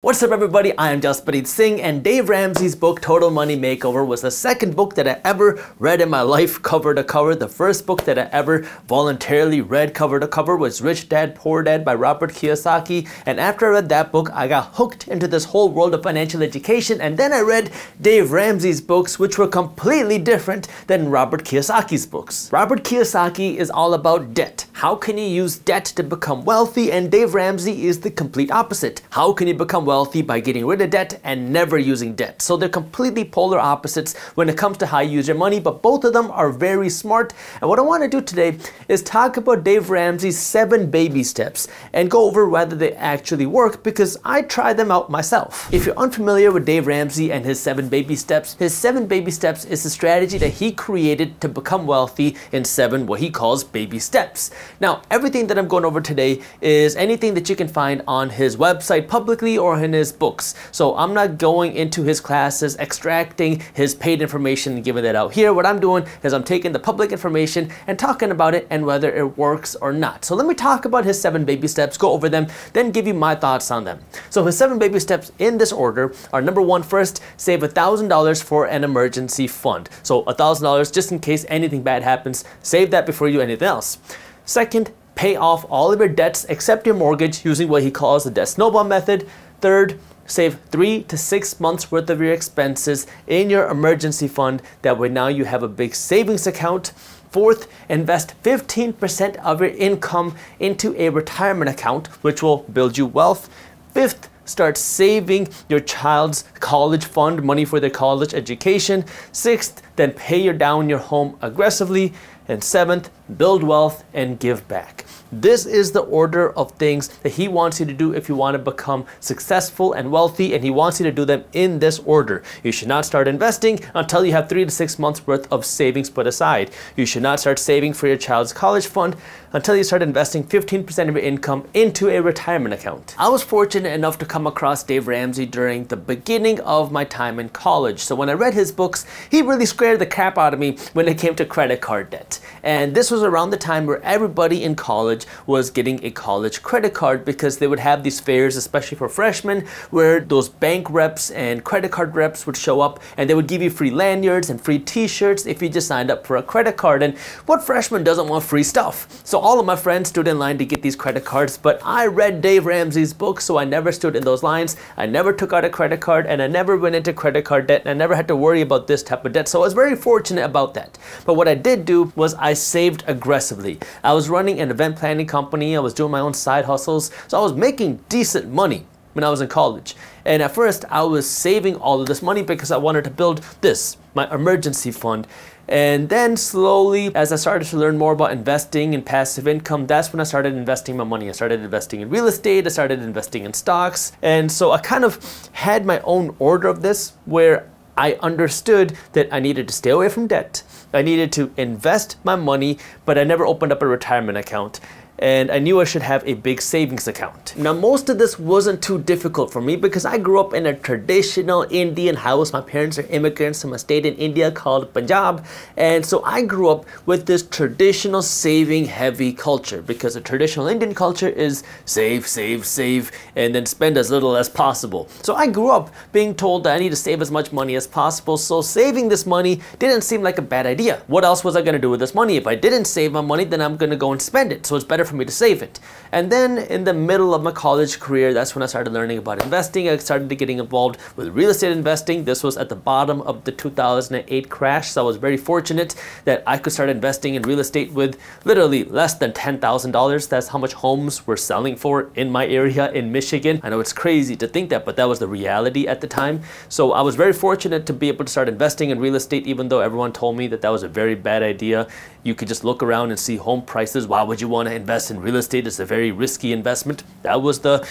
What's up everybody, I am Jaspreet Singh, and Dave Ramsey's book Total Money Makeover was the second book that I ever read in my life cover to cover. The first book that I ever voluntarily read cover to cover was Rich Dad Poor Dad by Robert Kiyosaki, and after I read that book I got hooked into this whole world of financial education, and then I read Dave Ramsey's books, which were completely different than Robert Kiyosaki's books. Robert Kiyosaki is all about debt. How can you use debt to become wealthy? And Dave Ramsey is the complete opposite. How can you become wealthy by getting rid of debt and never using debt? So they're completely polar opposites when it comes to how you use your money, but both of them are very smart. And what I want to do today is talk about Dave Ramsey's 7 baby steps and go over whether they actually work, because I tried them out myself. If you're unfamiliar with Dave Ramsey and his 7 baby steps, his 7 baby steps is a strategy that he created to become wealthy in 7 what he calls baby steps. Now, everything that I'm going over today is anything that you can find on his website publicly or in his books. So I'm not going into his classes, extracting his paid information and giving that out here. What I'm doing is I'm taking the public information and talking about it and whether it works or not. So let me talk about his 7 baby steps, go over them, then give you my thoughts on them. So his 7 baby steps in this order are: number 1, first, save $1,000 for an emergency fund. So $1,000 just in case anything bad happens. Save that before you do anything else. Second, pay off all of your debts except your mortgage using what he calls the debt snowball method. Third, save 3 to 6 months worth of your expenses in your emergency fund. That way now you have a big savings account. Fourth, invest 15% of your income into a retirement account, which will build you wealth. Fifth, start saving your child's college fund, money for their college education. Sixth, then pay down your home aggressively. And 7th, build wealth and give back. This is the order of things that he wants you to do if you want to become successful and wealthy, and he wants you to do them in this order. You should not start investing until you have 3 to 6 months worth of savings put aside. You should not start saving for your child's college fund until you start investing 15% of your income into a retirement account. I was fortunate enough to come across Dave Ramsey during the beginning of my time in college. So when I read his books, he really scared the crap out of me when it came to credit card debt. And this was around the time where everybody in college was getting a college credit card, because they would have these fairs, especially for freshmen, where those bank reps and credit card reps would show up and they would give you free lanyards and free t-shirts if you just signed up for a credit card. And what freshman doesn't want free stuff? So all of my friends stood in line to get these credit cards, but I read Dave Ramsey's book, so I never stood in those lines. I never took out a credit card, and I never went into credit card debt, and I never had to worry about this type of debt. So I was very fortunate about that. But what I did do was I saved aggressively. I was running an event planning company. I was doing my own side hustles. So I was making decent money when I was in college. And at first I was saving all of this money because I wanted to build this, my emergency fund. And then slowly, as I started to learn more about investing and passive income, that's when I started investing my money. I started investing in real estate, I started investing in stocks. And so I kind of had my own order of this, where I understood that I needed to stay away from debt. I needed to invest my money, but I never opened up a retirement account. And I knew I should have a big savings account. Now, most of this wasn't too difficult for me because I grew up in a traditional Indian house. My parents are immigrants from a state in India called Punjab. And so I grew up with this traditional saving heavy culture, because a traditional Indian culture is save, save, save, and then spend as little as possible. So I grew up being told that I need to save as much money as possible. So saving this money didn't seem like a bad idea. What else was I going to do with this money? If I didn't save my money, then I'm going to go and spend it. So it's better for me to save it. And then in the middle of my college career, that's when I started learning about investing. I started getting involved with real estate investing. This was at the bottom of the 2008 crash. So I was very fortunate that I could start investing in real estate with literally less than $10,000. That's how much homes were selling for in my area in Michigan. I know it's crazy to think that, but that was the reality at the time. So I was very fortunate to be able to start investing in real estate, even though everyone told me that that was a very bad idea. You could just look around and see home prices. Why would you want to invest in real estate? It's a very risky investment. That was the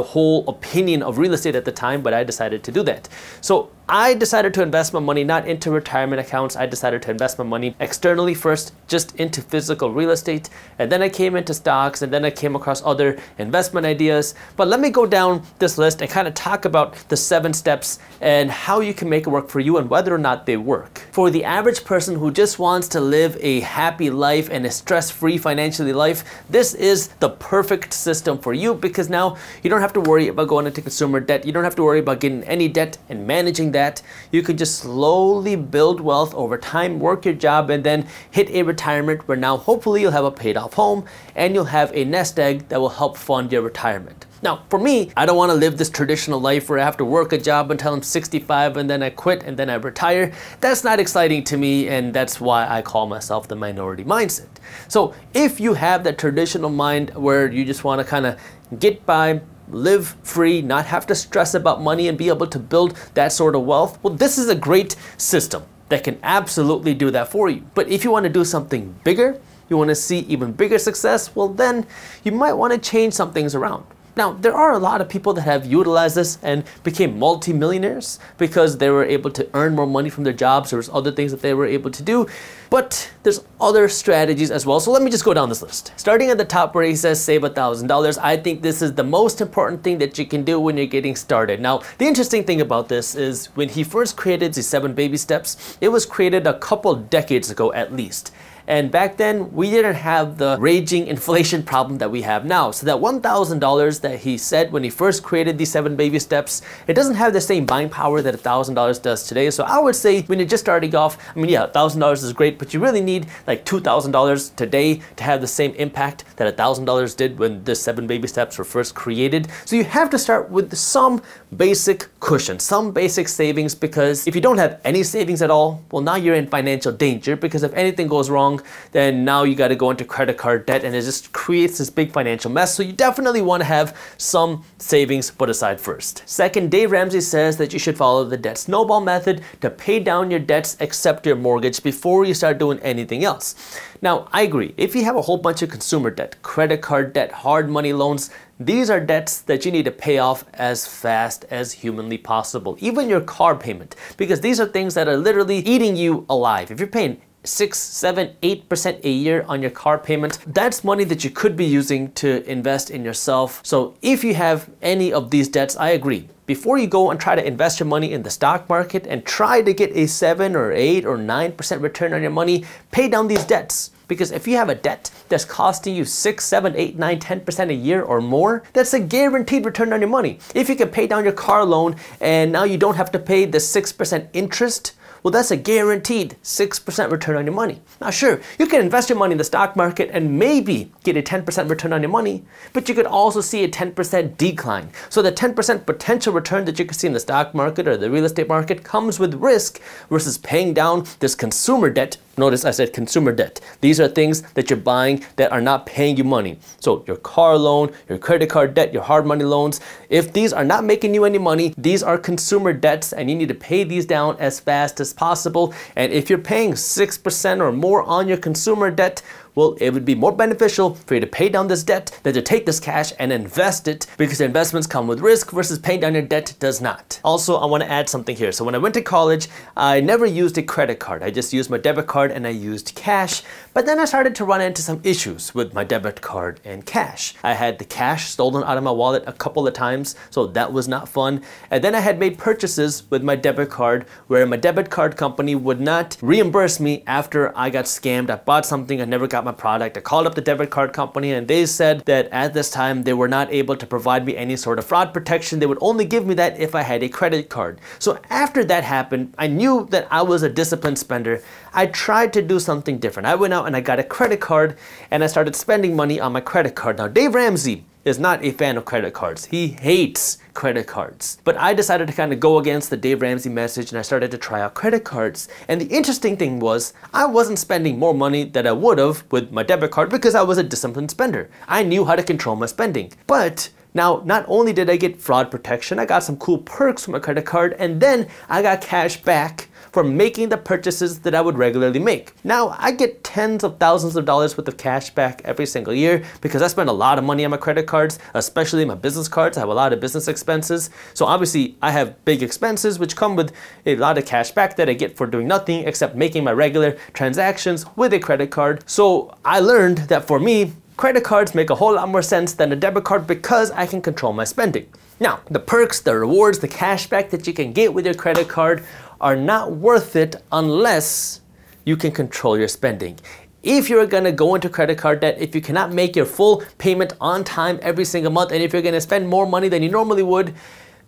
whole opinion of real estate at the time, but I decided to do that. So I decided to invest my money not into retirement accounts. I decided to invest my money externally first, just into physical real estate. And then I came into stocks, and then I came across other investment ideas. But let me go down this list and kind of talk about the 7 steps and how you can make it work for you and whether or not they work. For the average person who just wants to live a happy life and a stress-free financially life, this is the perfect system for you, because now you don't have to worry about going into consumer debt. You don't have to worry about getting any debt and managing that. You could just slowly build wealth over time, work your job, and then hit a retirement where now hopefully you'll have a paid off home and you'll have a nest egg that will help fund your retirement. Now, for me, I don't want to live this traditional life where I have to work a job until I'm 65 and then I quit and then I retire. That's not exciting to me, and that's why I call myself the minority mindset. So if you have that traditional mind where you just want to kind of get by, live free, not have to stress about money and be able to build that sort of wealth, well, this is a great system that can absolutely do that for you. But if you want to do something bigger, you want to see even bigger success, well, then you might want to change some things around. Now, there are a lot of people that have utilized this and became multi-millionaires because they were able to earn more money from their jobs. There was other things that they were able to do, but there's other strategies as well. So let me just go down this list. Starting at the top where he says save $1,000, I think this is the most important thing that you can do when you're getting started. Now, the interesting thing about this is when he first created the 7 baby steps, it was created a couple decades ago at least. And back then, we didn't have the raging inflation problem that we have now. So that $1,000 that he said when he first created these 7 baby steps, it doesn't have the same buying power that $1,000 does today. So I would say when you're just starting off, I mean, yeah, $1,000 is great, but you really need like $2,000 today to have the same impact that $1,000 did when the 7 baby steps were first created. So you have to start with some basic cushion, some basic savings, because if you don't have any savings at all, well, now you're in financial danger, because if anything goes wrong, then now you got to go into credit card debt, and it just creates this big financial mess. So you definitely want to have some savings put aside first. Second, Dave Ramsey says that you should follow the debt snowball method to pay down your debts except your mortgage before you start doing anything else. Now, I agree. If you have a whole bunch of consumer debt, credit card debt, hard money loans, these are debts that you need to pay off as fast as humanly possible. Even your car payment, because these are things that are literally eating you alive. If you're paying 6, 7, 8% a year on your car payment, that's money that you could be using to invest in yourself. So if you have any of these debts, I agree. Before you go and try to invest your money in the stock market and try to get a 7 or 8 or 9% return on your money, pay down these debts. Because if you have a debt that's costing you 6, 7, 8, 9, 10% a year or more, that's a guaranteed return on your money. If you can pay down your car loan and now you don't have to pay the 6% interest, well, that's a guaranteed 6% return on your money. Now, sure, you can invest your money in the stock market and maybe get a 10% return on your money, but you could also see a 10% decline. So the 10% potential return that you could see in the stock market or the real estate market comes with risk versus paying down this consumer debt. Notice I said consumer debt. These are things that you're buying that are not paying you money. So your car loan, your credit card debt, your hard money loans, if these are not making you any money, these are consumer debts and you need to pay these down as fast as possible. And if you're paying 6% or more on your consumer debt, well, it would be more beneficial for you to pay down this debt than to take this cash and invest it, because investments come with risk versus paying down your debt does not. Also, I want to add something here. So when I went to college, I never used a credit card. I just used my debit card and I used cash. But then I started to run into some issues with my debit card and cash. I had the cash stolen out of my wallet a couple of times, so that was not fun. And then I had made purchases with my debit card where my debit card company would not reimburse me after I got scammed. I bought something, I never got my product. I called up the debit card company and they said that at this time they were not able to provide me any sort of fraud protection. They would only give me that if I had a credit card. So after that happened, I knew that I was a disciplined spender. I tried to do something different. I went out and I got a credit card and I started spending money on my credit card. Now, Dave Ramsey is not a fan of credit cards. He hates credit cards. But I decided to kind of go against the Dave Ramsey message and I started to try out credit cards. And the interesting thing was I wasn't spending more money than I would have with my debit card because I was a disciplined spender. I knew how to control my spending. But now, not only did I get fraud protection, I got some cool perks from my credit card, and then I got cash back for making the purchases that I would regularly make. Now, I get tens of thousands of dollars worth of cash back every single year because I spend a lot of money on my credit cards, especially my business cards. I have a lot of business expenses. So obviously I have big expenses which come with a lot of cash back that I get for doing nothing except making my regular transactions with a credit card. So I learned that for me, credit cards make a whole lot more sense than a debit card because I can control my spending. Now, the perks, the rewards, the cash back that you can get with your credit card are not worth it unless you can control your spending. If you're gonna go into credit card debt, if you cannot make your full payment on time every single month, and if you're gonna spend more money than you normally would,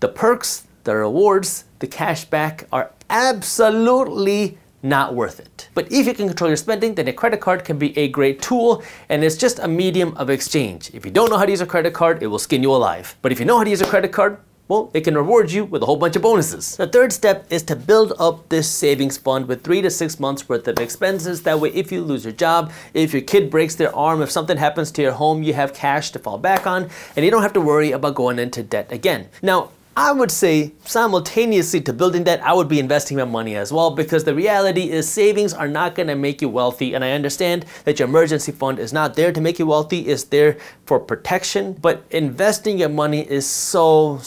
the perks, the rewards, the cash back are absolutely not worth it. But if you can control your spending, then a credit card can be a great tool, and it's just a medium of exchange. If you don't know how to use a credit card, it will skin you alive. But if you know how to use a credit card, well, it can reward you with a whole bunch of bonuses. The third step is to build up this savings fund with 3 to 6 months worth of expenses. That way, if you lose your job, if your kid breaks their arm, if something happens to your home, you have cash to fall back on, and you don't have to worry about going into debt again. Now, I would say simultaneously to building that, I would be investing my money as well, because the reality is savings are not going to make you wealthy. And I understand that your emergency fund is not there to make you wealthy, it's there for protection. But investing your money is so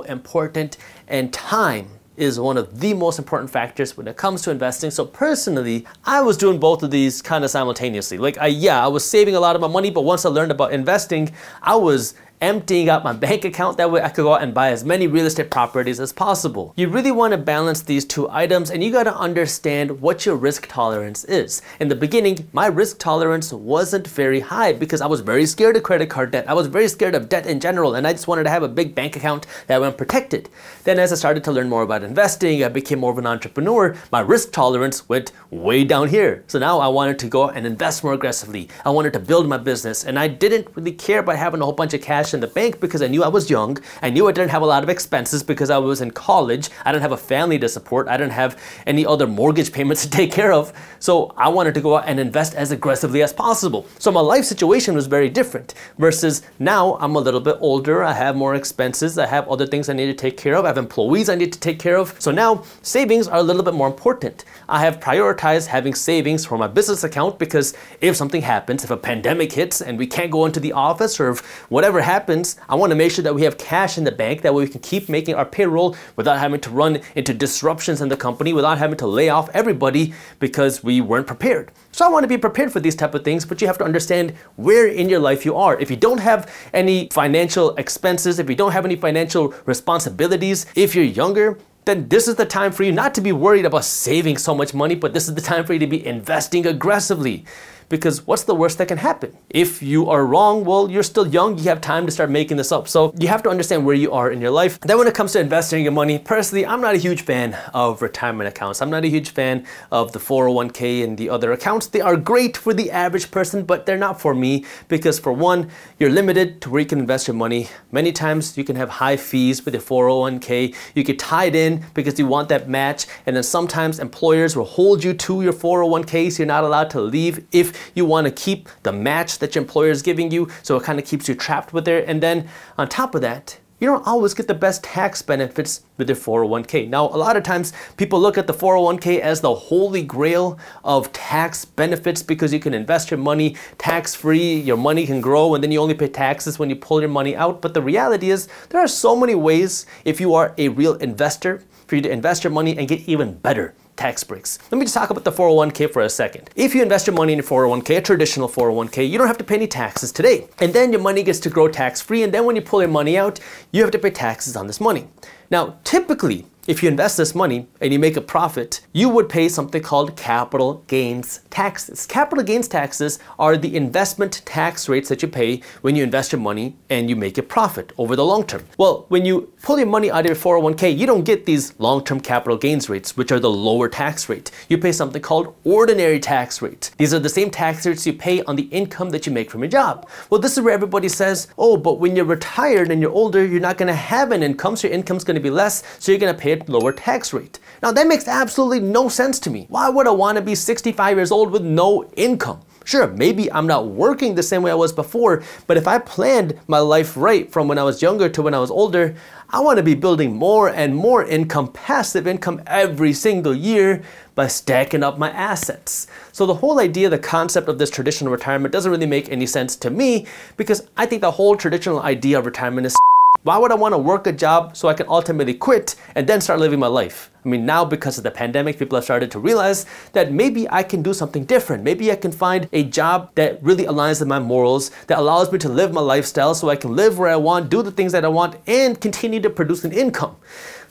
important, and time is one of the most important factors when it comes to investing. So personally, I was doing both of these kind of simultaneously. Like I was saving a lot of my money, but once I learned about investing, I was emptying out my bank account. That way I could go out and buy as many real estate properties as possible. You really want to balance these two items, and you got to understand what your risk tolerance is. In the beginning, my risk tolerance wasn't very high because I was very scared of credit card debt. I was very scared of debt in general, and I just wanted to have a big bank account that went protected. Then as I started to learn more about investing, I became more of an entrepreneur. My risk tolerance went way down here. So now I wanted to go out and invest more aggressively. I wanted to build my business, and I didn't really care about having a whole bunch of cash in the bank because I knew I was young. I knew I didn't have a lot of expenses because I was in college. I didn't have a family to support. I didn't have any other mortgage payments to take care of. So I wanted to go out and invest as aggressively as possible. So my life situation was very different versus now I'm a little bit older. I have more expenses. I have other things I need to take care of. I have employees I need to take care of. So now savings are a little bit more important. I have prioritized having savings for my business account because if something happens, if a pandemic hits and we can't go into the office, or if whatever happens, I want to make sure that we have cash in the bank. That way we can keep making our payroll without having to run into disruptions in the company, without having to lay off everybody because we weren't prepared. So I want to be prepared for these type of things, but you have to understand where in your life you are. If you don't have any financial expenses, if you don't have any financial responsibilities, if you're younger, then this is the time for you not to be worried about saving so much money, but this is the time for you to be investing aggressively. Because what's the worst that can happen? If you are wrong, well, you're still young, you have time to start making this up. So you have to understand where you are in your life. Then when it comes to investing your money, personally, I'm not a huge fan of retirement accounts. I'm not a huge fan of the 401k and the other accounts. They are great for the average person, but they're not for me because for one, you're limited to where you can invest your money. Many times you can have high fees with your 401k. You get tied in because you want that match. And then sometimes employers will hold you to your 401k, so you're not allowed to leave if you want to keep the match that your employer is giving you, so it kind of keeps you trapped with it. And then on top of that, you don't always get the best tax benefits with your 401k. Now, a lot of times people look at the 401k as the holy grail of tax benefits because you can invest your money tax-free, your money can grow, and then you only pay taxes when you pull your money out. But the reality is there are so many ways, if you are a real investor, for you to invest your money and get even better tax breaks. Let me just talk about the 401k for a second. If you invest your money in a 401k, a traditional 401k, you don't have to pay any taxes today. And then your money gets to grow tax-free, and then when you pull your money out, you have to pay taxes on this money. Now, typically, if you invest this money and you make a profit, you would pay something called capital gains taxes. Capital gains taxes are the investment tax rates that you pay when you invest your money and you make a profit over the long term. Well, when you pull your money out of your 401k, you don't get these long-term capital gains rates, which are the lower tax rate. You pay something called ordinary tax rate. These are the same tax rates you pay on the income that you make from your job. Well, this is where everybody says, oh, but when you're retired and you're older, you're not gonna have an income, so your income's gonna be less, so you're gonna pay a lower tax rate. Now that makes absolutely no sense to me. Why would I want to be 65 years old with no income? Sure, maybe I'm not working the same way I was before, but if I planned my life right from when I was younger to when I was older, I want to be building more and more income, passive income every single year by stacking up my assets. So the whole idea, the concept of this traditional retirement doesn't really make any sense to me, because I think the whole traditional idea of retirement is why would I want to work a job so I can ultimately quit and then start living my life? I mean, now because of the pandemic, people have started to realize that maybe I can do something different. Maybe I can find a job that really aligns with my morals, that allows me to live my lifestyle so I can live where I want, do the things that I want, and continue to produce an income.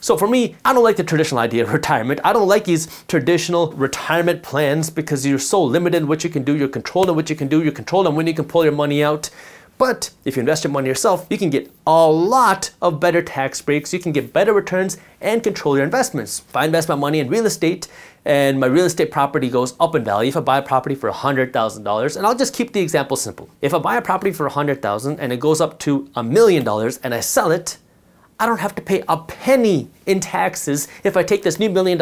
So for me, I don't like the traditional idea of retirement. I don't like these traditional retirement plans because you're so limited in what you can do. You're controlled on what you can do. You're controlled on when you can pull your money out. But if you invest your money yourself, you can get a lot of better tax breaks, you can get better returns and control your investments. If I invest my money in real estate and my real estate property goes up in value, if I buy a property for $100,000, and I'll just keep the example simple. If I buy a property for $100,000 and it goes up to $1 million and I sell it, I don't have to pay a penny in taxes if I take this new $1 million,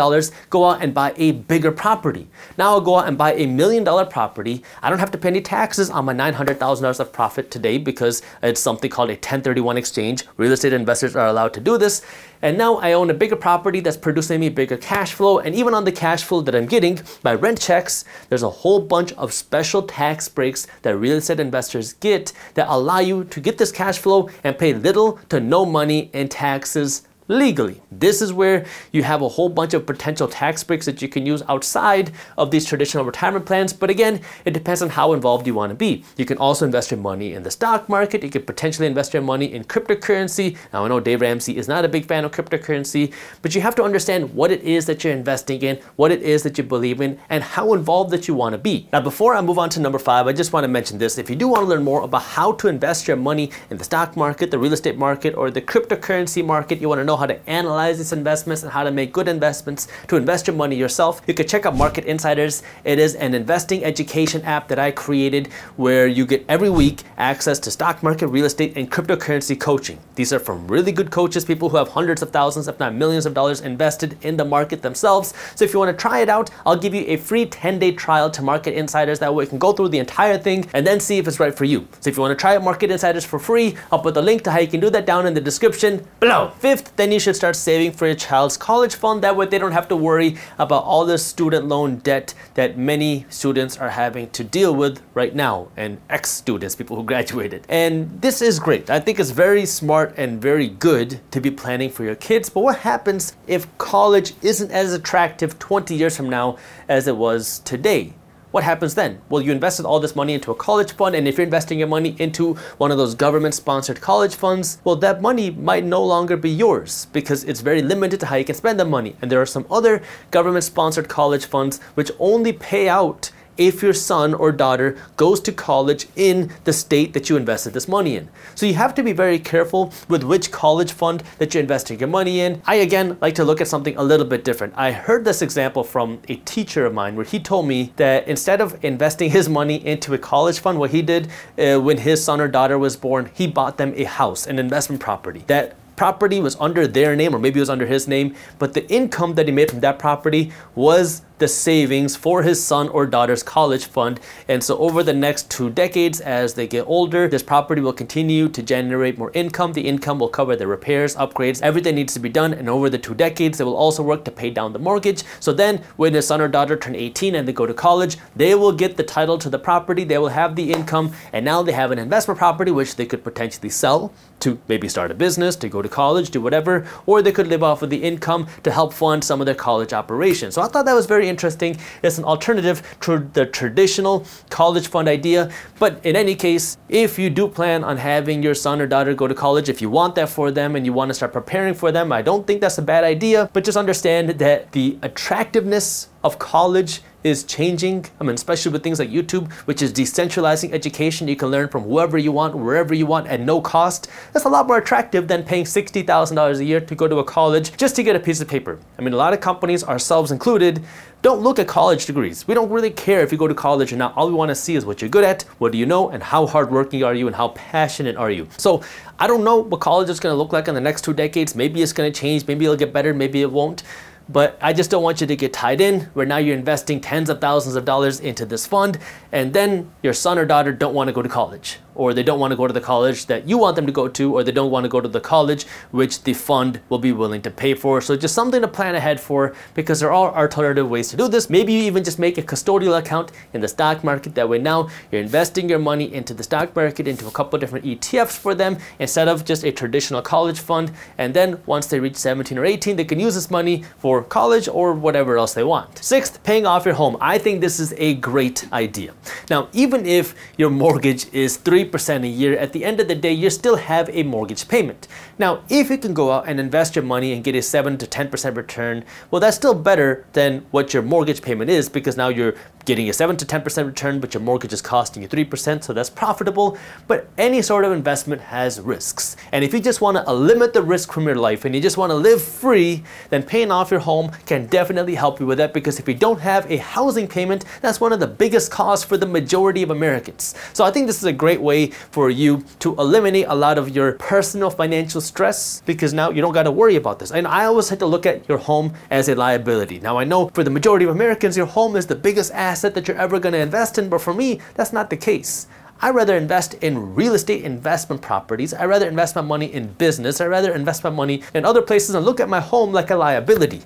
go out and buy a bigger property. Now I'll go out and buy a $1 million property. I don't have to pay any taxes on my $900,000 of profit today because it's something called a 1031 exchange. Real estate investors are allowed to do this. And now I own a bigger property that's producing me bigger cash flow. And even on the cash flow that I'm getting, my rent checks, there's a whole bunch of special tax breaks that real estate investors get that allow you to get this cash flow and pay little to no money in taxes legally. This is where you have a whole bunch of potential tax breaks that you can use outside of these traditional retirement plans. But again, it depends on how involved you want to be. You can also invest your money in the stock market. You could potentially invest your money in cryptocurrency. Now I know Dave Ramsey is not a big fan of cryptocurrency, but you have to understand what it is that you're investing in, what it is that you believe in, and how involved that you want to be. Now, before I move on to number 5, I just want to mention this. If you do want to learn more about how to invest your money in the stock market, the real estate market, or the cryptocurrency market, you want to know how to analyze these investments and how to make good investments to invest your money yourself, you can check out Market Insiders. It is an investing education app that I created where you get every week access to stock market, real estate, and cryptocurrency coaching. These are from really good coaches, people who have hundreds of thousands, if not millions of dollars invested in the market themselves. So if you want to try it out, I'll give you a free 10-day trial to Market Insiders. That way you can go through the entire thing and then see if it's right for you. So if you want to try out Market Insiders for free, I'll put the link to how you can do that down in the description below. 5th, then you should start saving for your child's college fund. That way they don't have to worry about all the student loan debt that many students are having to deal with right now, and ex-students, people who graduated. And this is great. I think it's very smart and very good to be planning for your kids. But what happens if college isn't as attractive 20 years from now as it was today? What happens then? Well, you invested all this money into a college fund, and if you're investing your money into one of those government-sponsored college funds, well, that money might no longer be yours because it's very limited to how you can spend the money. And there are some other government-sponsored college funds which only pay out if your son or daughter goes to college in the state that you invested this money in. So you have to be very careful with which college fund that you're investing your money in. I, again, like to look at something a little bit different. I heard this example from a teacher of mine where he told me that instead of investing his money into a college fund, what he did when his son or daughter was born, he bought them a house, an investment property. That property was under their name, or maybe it was under his name, but the income that he made from that property was the savings for his son or daughter's college fund. And so over the next 2 decades, as they get older, this property will continue to generate more income. The income will cover the repairs, upgrades, everything needs to be done. And over the 2 decades, they will also work to pay down the mortgage. So then when his son or daughter turn 18 and they go to college, they will get the title to the property, they will have the income, and now they have an investment property which they could potentially sell to maybe start a business, to go to college, do whatever, or they could live off of the income to help fund some of their college operations. So I thought that was very interesting. It's an alternative to the traditional college fund idea. But in any case, if you do plan on having your son or daughter go to college, if you want that for them and you want to start preparing for them, I don't think that's a bad idea. But just understand that the attractiveness of college is changing. I mean, especially with things like YouTube, which is decentralizing education. You can learn from whoever you want, wherever you want at no cost. That's a lot more attractive than paying $60,000 a year to go to a college just to get a piece of paper. I mean, a lot of companies, ourselves included, don't look at college degrees. We don't really care if you go to college or not. All we want to see is what you're good at, what do you know, and how hardworking are you, and how passionate are you. So I don't know what college is going to look like in the next 2 decades. Maybe it's going to change. Maybe it'll get better. Maybe it won't. but I just don't want you to get tied in where now you're investing tens of thousands of dollars into this fund and then your son or daughter don't want to go to college, or they don't want to go to the college that you want them to go to, or they don't want to go to the college which the fund will be willing to pay for. So just something to plan ahead for, because there are alternative ways to do this. Maybe you even just make a custodial account in the stock market. That way now you're investing your money into the stock market, into a couple different ETFs for them, instead of just a traditional college fund. And then once they reach 17 or 18, they can use this money for college or whatever else they want. Sixth, paying off your home. I think this is a great idea. Now, even if your mortgage is 3% a year, at the end of the day, you still have a mortgage payment. Now, if you can go out and invest your money and get a 7 to 10% return, well, that's still better than what your mortgage payment is, because now you're getting a 7 to 10% return, but your mortgage is costing you 3%, so that's profitable. But any sort of investment has risks. And if you just want to limit the risk from your life and you just want to live free, then paying off your home can definitely help you with that, because if you don't have a housing payment, that's one of the biggest costs for the majority of Americans. So I think this is a great way for you to eliminate a lot of your personal financial stress, because now you don't got to worry about this. And I always had to look at your home as a liability. Now I know for the majority of Americans, your home is the biggest asset that you're ever going to invest in, but for me, that's not the case. I rather invest in real estate investment properties. I rather invest my money in business. I rather invest my money in other places and look at my home like a liability.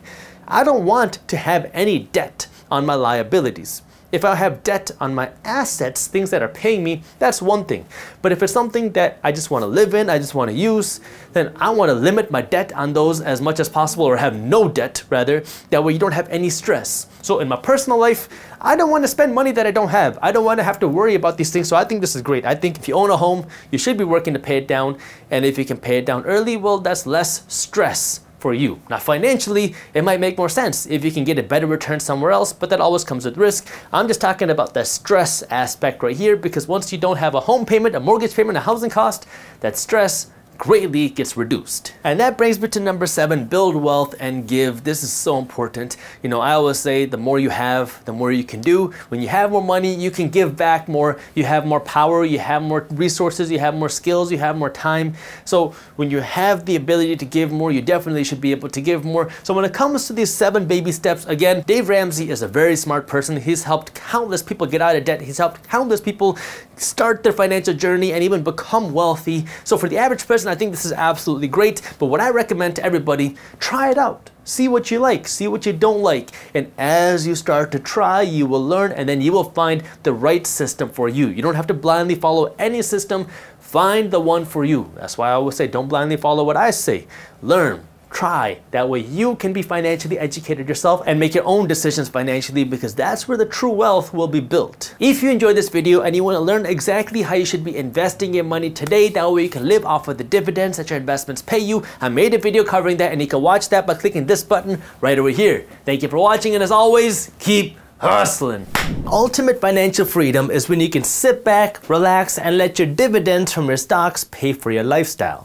I don't want to have any debt on my liabilities. If I have debt on my assets, things that are paying me, that's one thing. But if it's something that I just want to live in, I just want to use, then I want to limit my debt on those as much as possible, or have no debt rather. That way you don't have any stress. So in my personal life, I don't want to spend money that I don't have. I don't want to have to worry about these things. So I think this is great. I think if you own a home, you should be working to pay it down. And if you can pay it down early, well, that's less stress for you. Now financially, it might make more sense if you can get a better return somewhere else, but that always comes with risk. I'm just talking about the stress aspect right here, because once you don't have a home payment, a mortgage payment, a housing cost, that stress greatly gets reduced. And that brings me to number 7, build wealth and give. This is so important. You know, I always say the more you have, the more you can do. When you have more money, you can give back more. You have more power, you have more resources, you have more skills, you have more time. So when you have the ability to give more, you definitely should be able to give more. So when it comes to these 7 baby steps, again, Dave Ramsey is a very smart person. He's helped countless people get out of debt. He's helped countless people start their financial journey and even become wealthy. So for the average person, I think this is absolutely great. But what I recommend to everybody, try it out. See what you like, see what you don't like. And as you start to try, you will learn, and then you will find the right system for you. You don't have to blindly follow any system. Find the one for you. That's why I always say, don't blindly follow what I say. Learn. Try. That way you can be financially educated yourself and make your own decisions financially, because that's where the true wealth will be built. If you enjoyed this video and you want to learn exactly how you should be investing your money today, that way you can live off of the dividends that your investments pay you, I made a video covering that, and you can watch that by clicking this button right over here. Thank you for watching, and as always, keep hustling. Ultimate financial freedom is when you can sit back, relax, and let your dividends from your stocks pay for your lifestyle.